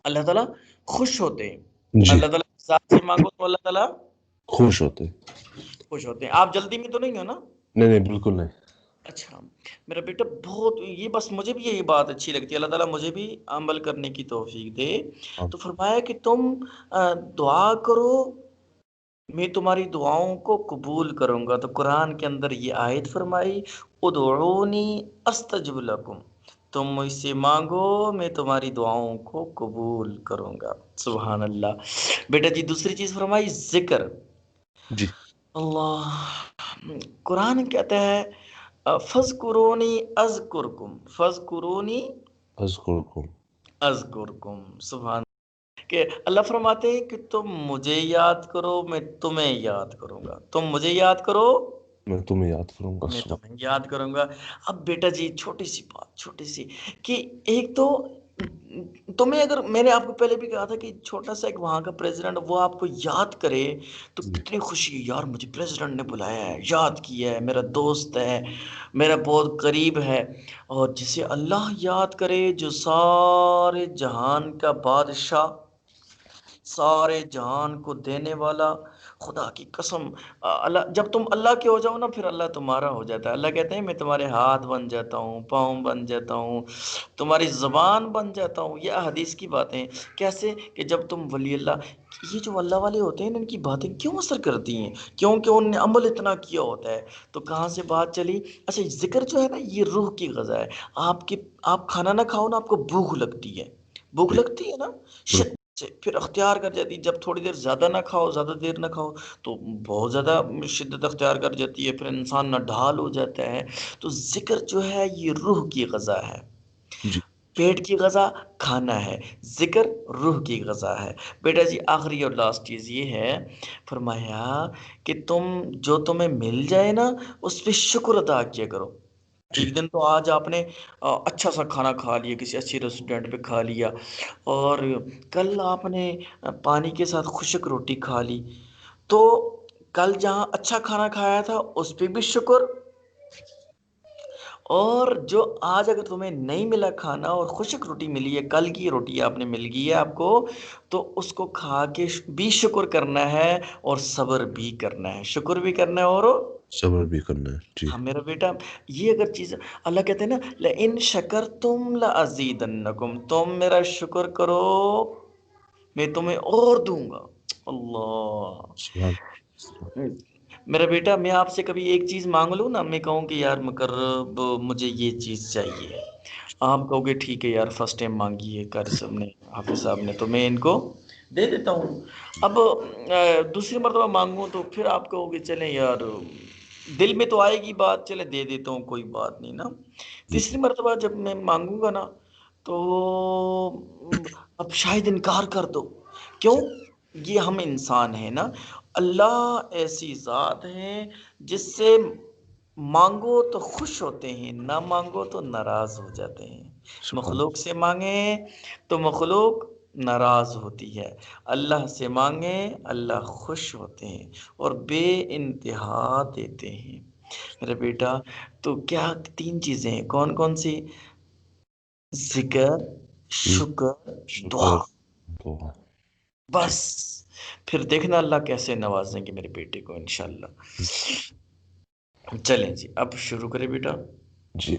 اللہ تعالیٰ خوش ہوتے ہیں. جی اللہ تعالیٰ کی ذات سے مانگو تو اللہ تعالیٰ خوش ہوتے. خوش ہوتے ہیں. آپ جلدی میں تو نہیں ہو نا؟ نہیں نہیں بالکل نہیں. اچھا میرا بیٹا بہت یہ بس مجھے بھی یہی بات اچھی لگتی ہے. اللہ تعالیٰ مجھے بھی عمل کرنے کی توفیق دے. تو فرمایا کہ تم دعا کرو میں تمہاری دعاؤں کو قبول کروں گا. تو قرآن کے اندر یہ آیت فرمائی ادعونی استجب لکم، تم مجھ سے مانگو میں تمہاری دعاؤں کو قبول کروں گا. سبحان اللہ. بیٹا جی دوسری چیز فرمائی ذکر. جی اللہ قرآن کہتا ہے فذکرونی اذکرکم، فذکرونی اذکرکم. اذکرکم. سبحان کہ اللہ فرماتے ہیں کہ تم مجھے یاد کرو میں تمہیں یاد کروں گا. تم مجھے یاد کرو میں تمہیں یاد کروں گا. میں تمہیں یاد کروں گا. اب بیٹا جی چھوٹی سی بات، چھوٹی سی کہ ایک تو تمہیں اگر میں نے آپ کو پہلے بھی کہا تھا کہ چھوٹا سا ایک وہاں کا پریزیڈنٹ وہ آپ کو یاد کرے تو کتنی خوشی. یار مجھے پریزیڈنٹ نے بلایا ہے، یاد کیا ہے، میرا دوست ہے، میرا بہت قریب ہے. اور جسے اللہ یاد کرے جو سارے جہان کا بادشاہ، سارے جہان کو دینے والا، خدا کی قسم اللہ جب تم اللہ کے ہو جاؤ نا پھر اللہ تمہارا ہو جاتا ہے. اللہ کہتے ہیں میں تمہارے ہاتھ بن جاتا ہوں، پاؤں بن جاتا ہوں، تمہاری زبان بن جاتا ہوں. یہ حدیث کی باتیں. کیسے کہ جب تم ولی اللہ، یہ جو اللہ والے ہوتے ہیں ان کی باتیں کیوں اثر کرتی ہیں؟ کیونکہ انہوں نے عمل اتنا کیا ہوتا ہے. تو کہاں سے بات چلی؟ اچھا ذکر جو ہے نا یہ روح کی غذا ہے. آپ کھانا نہ کھاؤ نا آپ کو بھوک لگتی ہے، بھوک لگتی ہے نا شدت سے، پھر اختیار کر جاتی ہے. جب تھوڑی دیر زیادہ نہ کھاؤ، زیادہ دیر نہ کھاؤ تو بہت زیادہ شدت اختیار کر جاتی ہے، پھر انسان نہ ڈھال ہو جاتا ہے. تو ذکر جو ہے یہ روح کی غذا ہے. جی پیٹ کی غذا کھانا ہے، ذکر روح کی غذا ہے. بیٹا جی آخری اور لاسٹ چیز یہ ہے فرمایا کہ تم جو تمہیں مل جائے نا اس پہ شکر ادا کیا کرو. ایک دن تو آج آپ نے اچھا سا کھانا کھا لیا، کسی اچھی ریسٹورینٹ پہ کھا لیا، اور کل آپ نے پانی کے ساتھ خشک روٹی کھا لی. تو کل جہاں اچھا کھانا کھایا تھا اس پہ بھی شکر، اور جو آج اگر تمہیں نہیں ملا کھانا اور خشک روٹی ملی ہے، کل کی روٹی آپ نے مل گئی ہے آپ کو، تو اس کو کھا کے بھی شکر کرنا ہے اور صبر بھی کرنا ہے. شکر بھی کرنا ہے اور صبر بھی کرنا ہے. جی ہاں میرا بیٹا یہ اگر چیز اللہ کہتے ہیں نا لئن شکرتم لازیدنکم، تم میرا شکر کرو میں تمہیں اور دوں گا. اللہ سبحان. میرا بیٹا میں آپ سے کبھی ایک چیز مانگ لوں نا، میں کہوں کہ یار مقرب مجھے یہ چیز چاہیے، آپ کہو گے ٹھیک ہے یار فرسٹ ٹائم مانگی ہے قاری صاحب نے، حافظ صاحب نے، تو میں ان کو دے دیتا ہوں. اب دوسری مرتبہ مانگوں تو پھر آپ کہو گے چلیں یار دل میں تو آئے گی بات، چلے دے دیتا ہوں کوئی بات نہیں نا. تیسری مرتبہ جب میں مانگوں گا نا تو اب شاید انکار کر دو. کیوں؟ یہ ہم انسان ہیں نا. اللہ ایسی ذات ہے جس سے مانگو تو خوش ہوتے ہیں، نہ مانگو تو ناراض ہو جاتے ہیں. سبحان. مخلوق سے مانگیں تو مخلوق ناراض ہوتی ہے، اللہ سے مانگیں اللہ خوش ہوتے ہیں اور بے انتہا دیتے ہیں. میرا بیٹا تو کیا تین چیزیں ہیں، کون کون سی؟ ذکر، شکر، دعا. شکر دعا. بس پھر دیکھنا اللہ کیسے نوازیں گے میرے بیٹے کو انشاءاللہ. چلیں جی اب شروع کریں بیٹا. جی